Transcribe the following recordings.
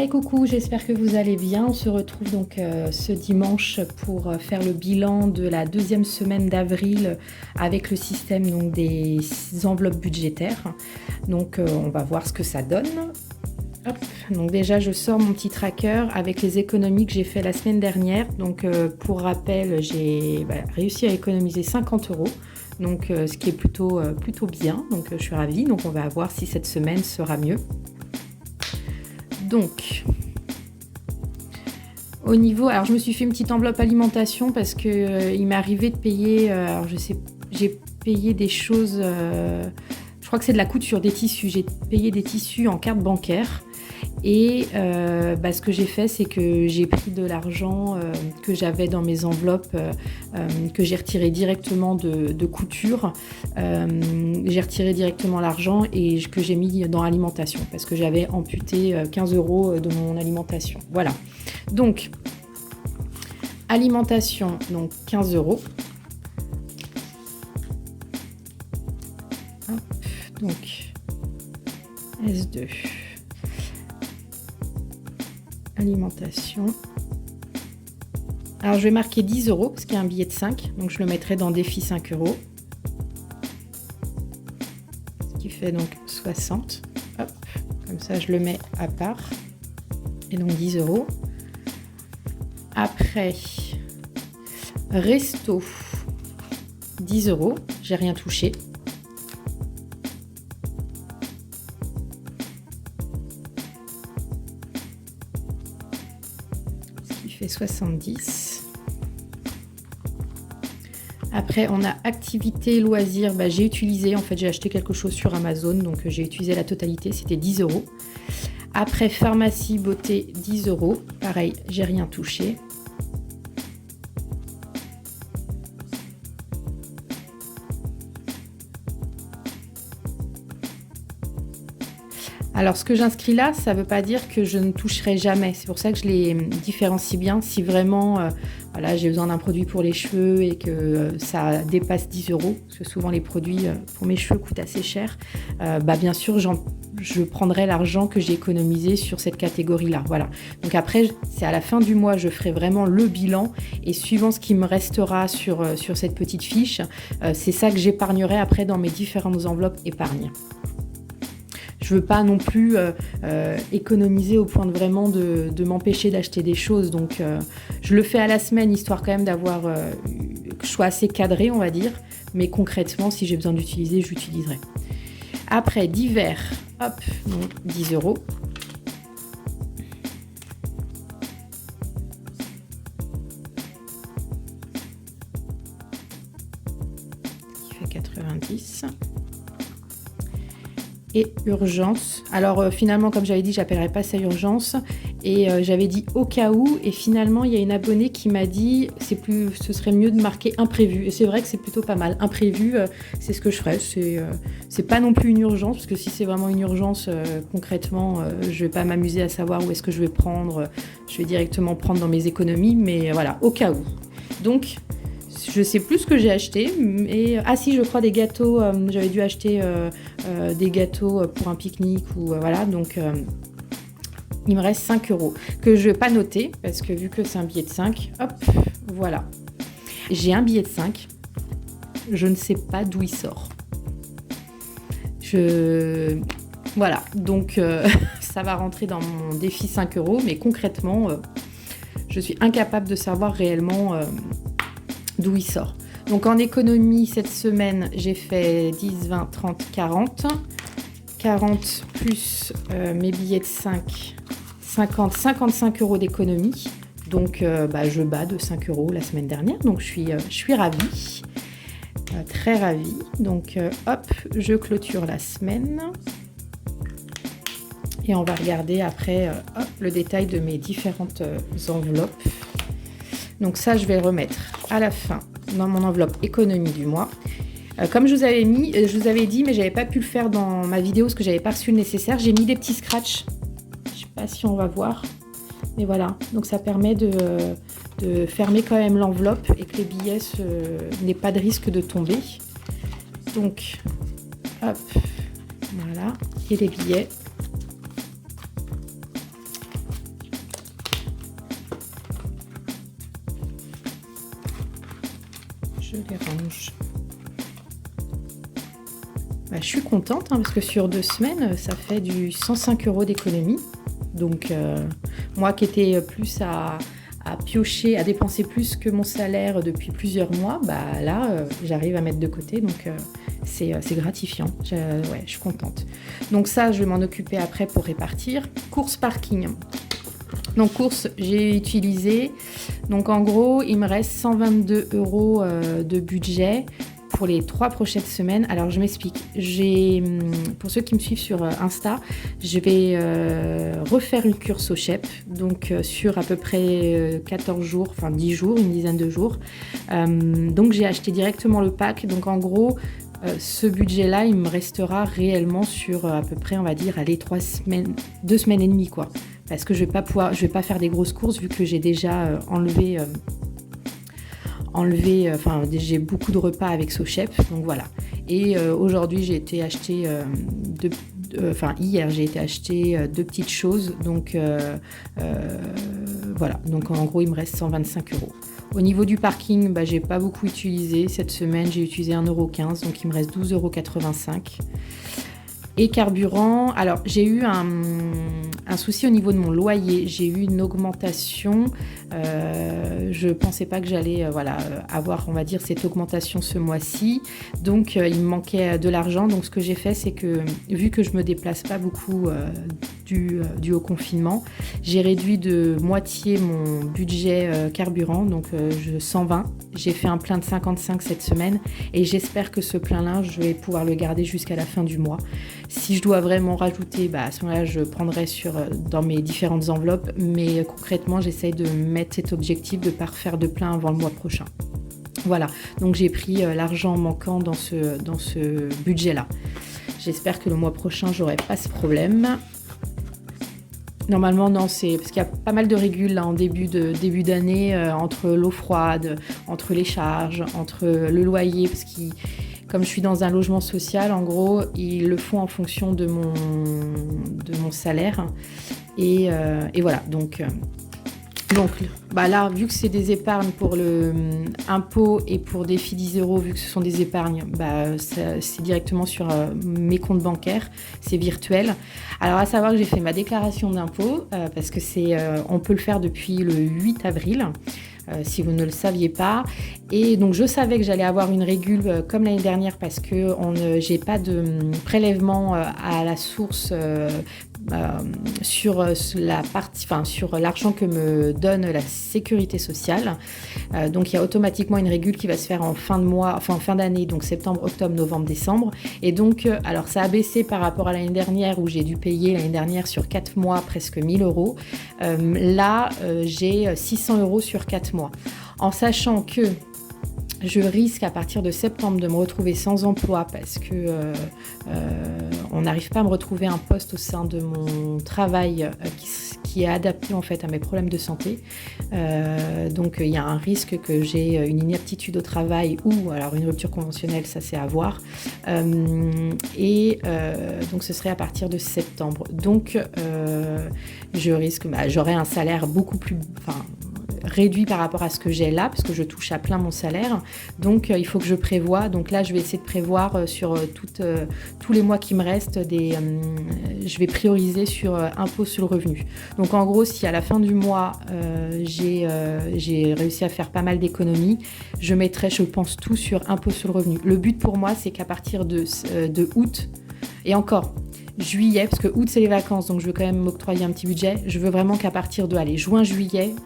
Hey coucou, j'espère que vous allez bien. On se retrouve donc ce dimanche pour faire le bilan de la deuxième semaine d'avril avec le système donc, des enveloppes budgétaires. Donc on va voir ce que ça donne. Hop. Donc déjà je sors mon petit tracker avec les économies que j'ai fait la semaine dernière. Donc pour rappel, j'ai réussi à économiser 50 €. Donc ce qui est plutôt bien. Donc je suis ravie. Donc on va voir si cette semaine sera mieux. Donc, au niveau... Alors, je me suis fait une petite enveloppe alimentation parce qu'il m'est arrivé de payer... alors, je sais... J'ai payé des choses... je crois que c'est de la couture, des tissus. J'ai payé des tissus en carte bancaire. Et ce que j'ai fait, c'est que j'ai pris de l'argent que j'avais dans mes enveloppes, que j'ai retiré directement de couture. J'ai retiré directement l'argent et que j'ai mis dans alimentation parce que j'avais amputé 15 € de mon alimentation. Voilà. Donc, alimentation, donc 15 €. Hop, donc, S2. Alimentation. Alors je vais marquer 10 € parce qu'il y a un billet de 5, donc je le mettrai dans défi 5 €. Ce qui fait donc 60. Hop, comme ça je le mets à part. Et donc 10 €. Après, resto, 10 €. J'ai rien touché. Fait 70. Après on a activité loisirs, j'ai utilisé, en fait j'ai acheté quelque chose sur Amazon, donc j'ai utilisé la totalité, c'était 10 €. Après pharmacie beauté, 10 €, pareil, j'ai rien touché. Alors, ce que j'inscris là, ça ne veut pas dire que je ne toucherai jamais. C'est pour ça que je les différencie bien. Si vraiment, voilà, j'ai besoin d'un produit pour les cheveux et que ça dépasse 10 €, parce que souvent les produits pour mes cheveux coûtent assez cher, bien sûr, je prendrai l'argent que j'ai économisé sur cette catégorie-là. Voilà. Donc après, c'est à la fin du mois, je ferai vraiment le bilan et suivant ce qui me restera sur cette petite fiche, c'est ça que j'épargnerai après dans mes différentes enveloppes épargne. Je veux pas non plus économiser au point de vraiment de m'empêcher d'acheter des choses. Donc, je le fais à la semaine, histoire quand même d'avoir que je sois assez cadrée, on va dire. Mais concrètement, si j'ai besoin d'utiliser, j'utiliserai. Après, divers, hop, donc 10 €. Qui fait 90. Et urgence. Alors finalement, comme j'avais dit, j'appellerai pas ça urgence. Et j'avais dit au cas où. Et finalement, il y a une abonnée qui m'a dit ce serait mieux de marquer imprévu. Et c'est vrai que c'est plutôt pas mal. Imprévu, c'est ce que je ferais. C'est pas non plus une urgence, parce que si c'est vraiment une urgence, concrètement, je vais pas m'amuser à savoir où est-ce que je vais prendre. Je vais directement prendre dans mes économies. Mais voilà, au cas où. Donc, je sais plus ce que j'ai acheté, mais si, je crois des gâteaux. J'avais dû acheter des gâteaux pour un pique-nique ou voilà. Donc il me reste 5 € que je vais pas noter parce que vu que c'est un billet de 5, hop, voilà. J'ai un billet de 5. Je ne sais pas d'où il sort. Voilà. Donc ça va rentrer dans mon défi 5 €, mais concrètement, je suis incapable de savoir réellement d'où il sort. Donc en économie, cette semaine, j'ai fait 10, 20, 30, 40. 40 plus mes billets de 5, 50, 55 € d'économie. Donc je bats de 5 € la semaine dernière. Donc je suis ravie. Très ravie. Donc hop, je clôture la semaine. Et on va regarder après le détail de mes différentes enveloppes. Donc ça, je vais le remettre à la fin dans mon enveloppe économie du mois. Comme je vous avais dit, mais j'avais pas pu le faire dans ma vidéo parce que j'avais pas reçu le nécessaire. J'ai mis des petits scratchs. Je sais pas si on va voir, mais voilà. Donc ça permet de fermer quand même l'enveloppe et que les billets n'aient pas de risque de tomber. Donc, hop, voilà. Et les billets. je les range. Je suis contente parce que sur 2 semaines, ça fait du 105 € d'économie. Donc, moi qui étais plus à piocher, à dépenser plus que mon salaire depuis plusieurs mois, là, j'arrive à mettre de côté. Donc, c'est gratifiant. Je suis contente. Donc ça, je vais m'en occuper après pour répartir. Course parking. Donc, course, j'ai utilisé. Donc, en gros, il me reste 122 € de budget pour les 3 prochaines semaines. Alors, je m'explique. Pour ceux qui me suivent sur Insta, je vais refaire une cure SOCHEP, donc sur à peu près 14 jours, enfin 10 jours, une dizaine de jours. Donc, j'ai acheté directement le pack. Donc, en gros, ce budget-là, il me restera réellement sur à peu près, on va dire, 2 semaines et demie, quoi. Parce que je vais pas faire des grosses courses vu que j'ai déjà enlevé, j'ai beaucoup de repas avec SOCHEP, donc voilà. Et aujourd'hui, j'ai été acheter hier, j'ai été acheter 2 petites choses, donc voilà. Donc en gros, il me reste 125 €. Au niveau du parking, j'ai pas beaucoup utilisé cette semaine, j'ai utilisé 1,15 €, donc il me reste 12,85 €. Et carburant, alors j'ai eu un souci au niveau de mon loyer, j'ai eu une augmentation, je pensais pas que j'allais avoir, on va dire, cette augmentation ce mois-ci, donc il me manquait de l'argent. Donc ce que j'ai fait, c'est que vu que je me déplace pas beaucoup dû au confinement, j'ai réduit de moitié mon budget carburant, donc 120. J'ai fait un plein de 55 cette semaine et j'espère que ce plein-là, je vais pouvoir le garder jusqu'à la fin du mois. Si je dois vraiment rajouter, à ce moment-là, je prendrai dans mes différentes enveloppes, mais concrètement, j'essaye de mettre cet objectif de ne pas refaire de plein avant le mois prochain. Voilà, donc j'ai pris l'argent manquant dans ce budget-là. J'espère que le mois prochain, j'aurai pas ce problème. Normalement, non, c'est parce qu'il y a pas mal de régules là, en début d'année, entre l'eau froide, entre les charges, entre le loyer, parce que comme je suis dans un logement social, en gros, ils le font en fonction de mon salaire. Et voilà, donc là, vu que c'est des épargnes pour le impôt et pour défi 10 €, vu que ce sont des épargnes, c'est directement sur mes comptes bancaires, c'est virtuel. Alors à savoir que j'ai fait ma déclaration d'impôt parce que on peut le faire depuis le 8 avril. Si vous ne le saviez pas. Et donc, je savais que j'allais avoir une régule comme l'année dernière parce que j'ai pas de prélèvement à la source sur sur l'argent que me donne la sécurité sociale. Donc, il y a automatiquement une régule qui va se faire en fin de mois, enfin en fin d'année, donc septembre, octobre, novembre, décembre. Et donc, alors ça a baissé par rapport à l'année dernière où j'ai dû payer l'année dernière sur 4 mois presque 1 000 €. Là, j'ai 600 € sur 4 mois. En sachant que je risque à partir de septembre de me retrouver sans emploi parce que on n'arrive pas à me retrouver un poste au sein de mon travail qui est adapté en fait à mes problèmes de santé. Donc il y a un risque que j'ai une inaptitude au travail ou alors une rupture conventionnelle, ça c'est à voir. Donc ce serait à partir de septembre. Donc je risque, j'aurai un salaire beaucoup plus, réduit par rapport à ce que j'ai là, parce que je touche à plein mon salaire. Donc, il faut que je prévoie. Donc là, je vais essayer de prévoir sur tous les mois qui me restent, je vais prioriser sur impôt sur le revenu. Donc, en gros, si à la fin du mois, j'ai réussi à faire pas mal d'économies, je mettrai, je pense, tout sur impôt sur le revenu. Le but pour moi, c'est qu'à partir de août, et encore, juillet, parce que août c'est les vacances, donc je veux quand même m'octroyer un petit budget. Je veux vraiment qu'à partir de juin-juillet,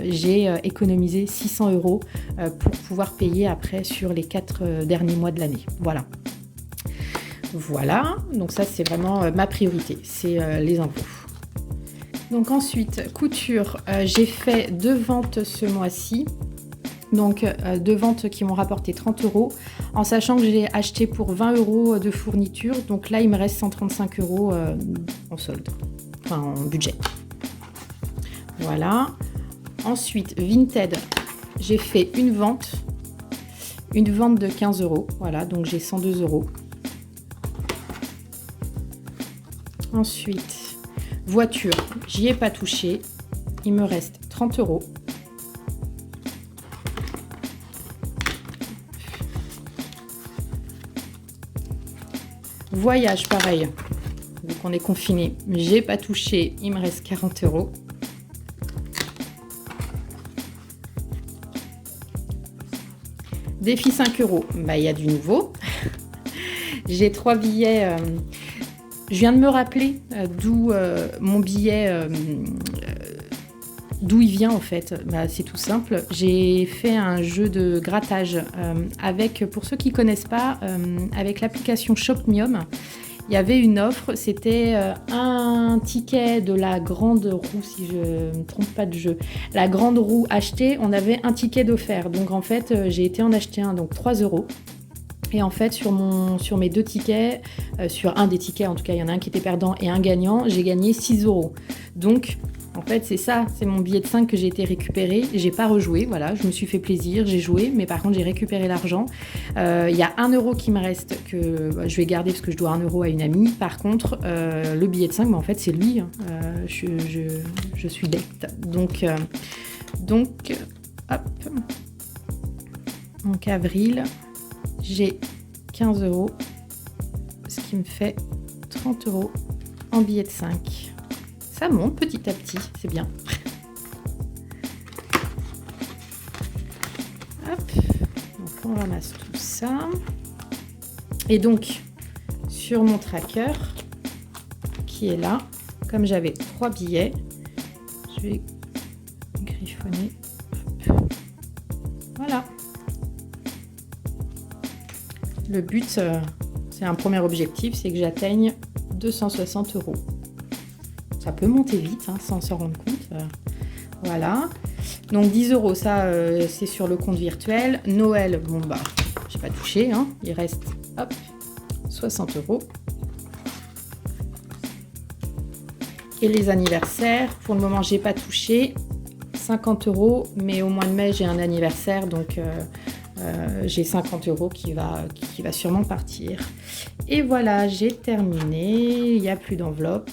j'ai économisé 600 € pour pouvoir payer après sur les 4 derniers mois de l'année. Voilà, donc ça c'est vraiment ma priorité, c'est les impôts. Donc ensuite, couture, j'ai fait 2 ventes ce mois-ci. Donc 2 ventes qui m'ont rapporté 30 €, en sachant que j'ai acheté pour 20 € de fourniture. Donc là, il me reste 135 € en solde, en budget. Voilà. Ensuite, Vinted, j'ai fait une vente de 15 €. Voilà, donc j'ai 102 €. Ensuite, voiture, j'y ai pas touché. Il me reste 30 €. Voyage, pareil. Vu qu'on est confiné, j'ai pas touché. Il me reste 40 €. Défi 5 €. Bah, il y a du nouveau. J'ai 3 billets. Je viens de me rappeler d'où mon billet, d'où il vient en fait. Bah, c'est tout simple. J'ai fait un jeu de grattage avec, pour ceux qui ne connaissent pas, avec l'application Shopmium. Il y avait une offre, c'était un ticket de la grande roue, si je ne me trompe pas de jeu. La grande roue achetée, on avait un ticket d'offert. Donc en fait, j'ai été en acheter un, donc 3 €. Et en fait, sur mes 2 tickets, sur un des tickets, en tout cas, il y en a un qui était perdant et un gagnant, j'ai gagné 6 €. Donc, en fait, c'est ça, c'est mon billet de 5 que j'ai été récupéré. J'ai pas rejoué, voilà, je me suis fait plaisir, j'ai joué, mais par contre, j'ai récupéré l'argent. Il y a 1 € qui me reste que je vais garder parce que je dois 1 € à une amie. Par contre, le billet de 5, en fait, c'est lui. Je suis bête. Donc, hop. Donc, avril, j'ai 15 €, ce qui me fait 30 € en billet de 5. Ça monte petit à petit, c'est bien. Hop, donc on ramasse tout ça. Et donc, sur mon tracker, qui est là, comme j'avais 3 billets, je vais griffonner. Hop. Voilà. Le but, c'est un premier objectif, c'est que j'atteigne 260 €. Ça peut monter vite, hein, sans s'en rendre compte. Voilà. Donc 10 €, ça, c'est sur le compte virtuel. Noël, bon bah, j'ai pas touché. Hein. Il reste, hop, 60 €. Et les anniversaires, pour le moment, j'ai pas touché. 50 €, mais au mois de mai, j'ai un anniversaire, donc j'ai 50 € qui va sûrement partir. Et voilà, j'ai terminé. Il n'y a plus d'enveloppe.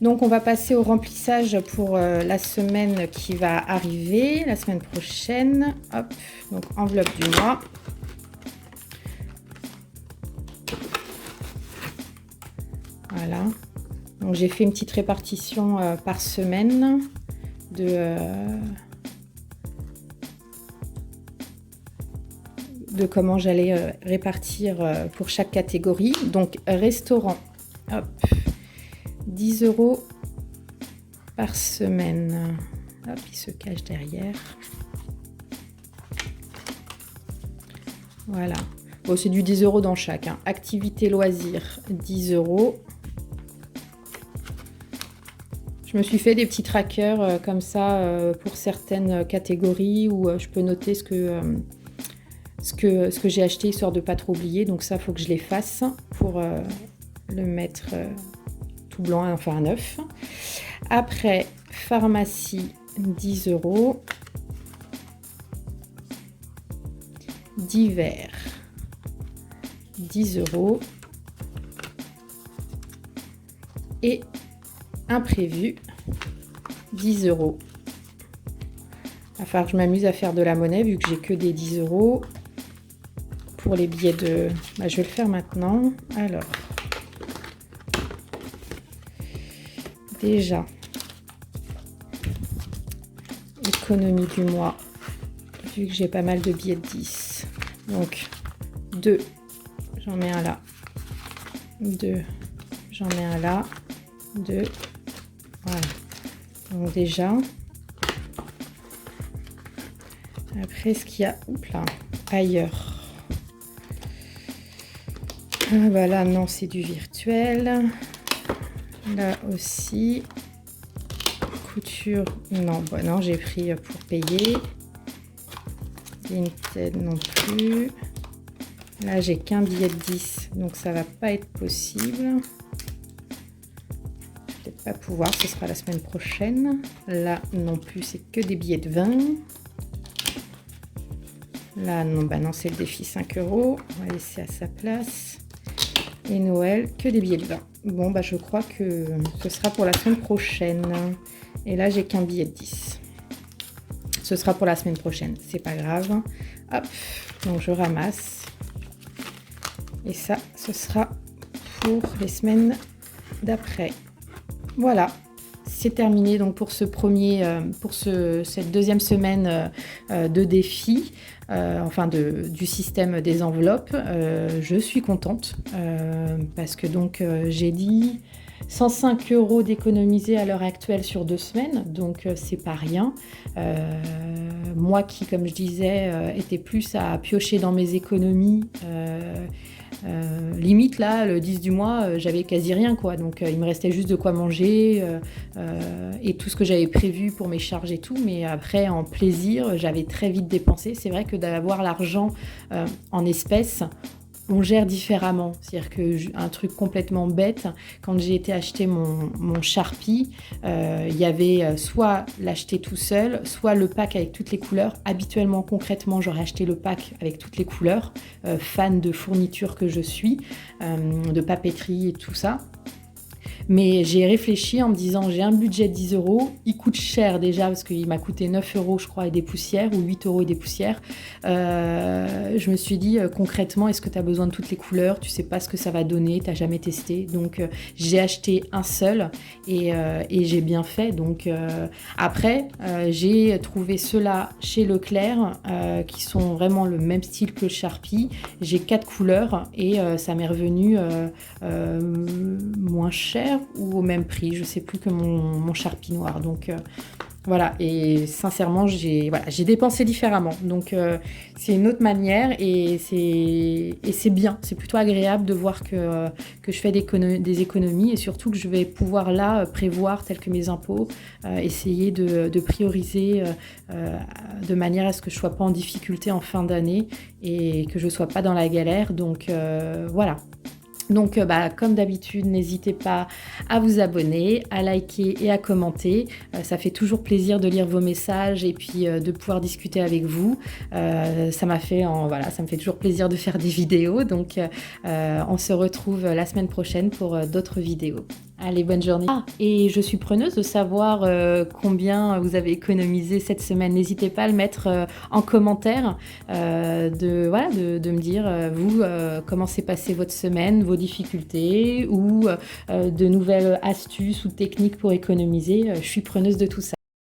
Donc, on va passer au remplissage pour la semaine qui va arriver, la semaine prochaine. Hop, donc enveloppe du mois. Voilà. Donc, j'ai fait une petite répartition par semaine de comment j'allais répartir pour chaque catégorie. Donc, restaurant, hop, 10 € par semaine. Hop, il se cache derrière. Voilà. Bon, c'est du 10 € dans chaque. Hein. Activité loisirs, 10 €. Je me suis fait des petits trackers comme ça pour certaines catégories où je peux noter ce que j'ai acheté, histoire de ne pas trop oublier. Donc ça, il faut que je les fasse pour le mettre tout blanc, enfin à neuf. Après, pharmacie, 10 €. Divers, 10 €. Et imprévu, 10 €. Il va falloir que je m'amuse à faire de la monnaie vu que j'ai que des 10 € pour les billets de... Bah, je vais le faire maintenant. Alors, déjà, économie du mois, vu que j'ai pas mal de billets de 10. Donc, 2, j'en mets un là. 2, j'en mets un là. 2, voilà. Donc déjà, après ce qu'il y a, oups là, ailleurs. Ah, bah là non, c'est du virtuel. Là aussi, couture, non, bah non, j'ai pris pour payer. Vinted non plus. Là j'ai qu'un billet de 10, donc ça va pas être possible. Peut-être pas pouvoir, ce sera la semaine prochaine. Là non plus, c'est que des billets de 20. Là non, bah non, c'est le défi 5 €. On va laisser à sa place. Et Noël, que des billets de 20. Bon, bah je crois que ce sera pour la semaine prochaine. Et là j'ai qu'un billet de 10. Ce sera pour la semaine prochaine, c'est pas grave. Hop, donc je ramasse. Et ça, ce sera pour les semaines d'après. Voilà, c'est terminé donc pour cette deuxième semaine de défi, du système des enveloppes. Je suis contente parce que donc j'ai dit 105 € d'économiser à l'heure actuelle sur 2 semaines, donc c'est pas rien. Moi qui, comme je disais, était plus à piocher dans mes économies, limite là, le 10 du mois, j'avais quasi rien quoi, donc il me restait juste de quoi manger et tout ce que j'avais prévu pour mes charges et tout, mais après en plaisir, j'avais très vite dépensé. C'est vrai que d'avoir l'argent en espèces, on gère différemment. C'est-à-dire qu'un truc complètement bête, quand j'ai été acheter mon Sharpie, il y avait soit l'acheter tout seul, soit le pack avec toutes les couleurs. Habituellement, concrètement, j'aurais acheté le pack avec toutes les couleurs, fan de fourniture que je suis, de papeterie et tout ça. Mais j'ai réfléchi en me disant, j'ai un budget de 10 €, il coûte cher déjà parce qu'il m'a coûté 9 € je crois et des poussières, ou 8 € et des poussières. Je me suis dit concrètement, est-ce que tu as besoin de toutes les couleurs? Tu sais pas ce que ça va donner, tu n'as jamais testé. Donc j'ai acheté un seul et j'ai bien fait. Donc après, j'ai trouvé ceux-là chez Leclerc qui sont vraiment le même style que le Sharpie. J'ai 4 couleurs et ça m'est revenu moins cher ou au même prix, je sais plus, que mon Sharpie noir. Donc voilà, et sincèrement j'ai dépensé différemment, donc c'est une autre manière et c'est bien, c'est plutôt agréable de voir que je fais des économies et surtout que je vais pouvoir là prévoir, tel que mes impôts, essayer de prioriser de manière à ce que je sois pas en difficulté en fin d'année et que je sois pas dans la galère. Donc voilà. Donc comme d'habitude, n'hésitez pas à vous abonner, à liker et à commenter. Ça fait toujours plaisir de lire vos messages et puis de pouvoir discuter avec vous. Ça me fait toujours plaisir de faire des vidéos. Donc on se retrouve la semaine prochaine pour d'autres vidéos. Allez, bonne journée. Ah, et je suis preneuse de savoir combien vous avez économisé cette semaine. N'hésitez pas à le mettre en commentaire, de me dire, vous, comment s'est passée votre semaine, vos difficultés ou de nouvelles astuces ou techniques pour économiser. Je suis preneuse de tout ça.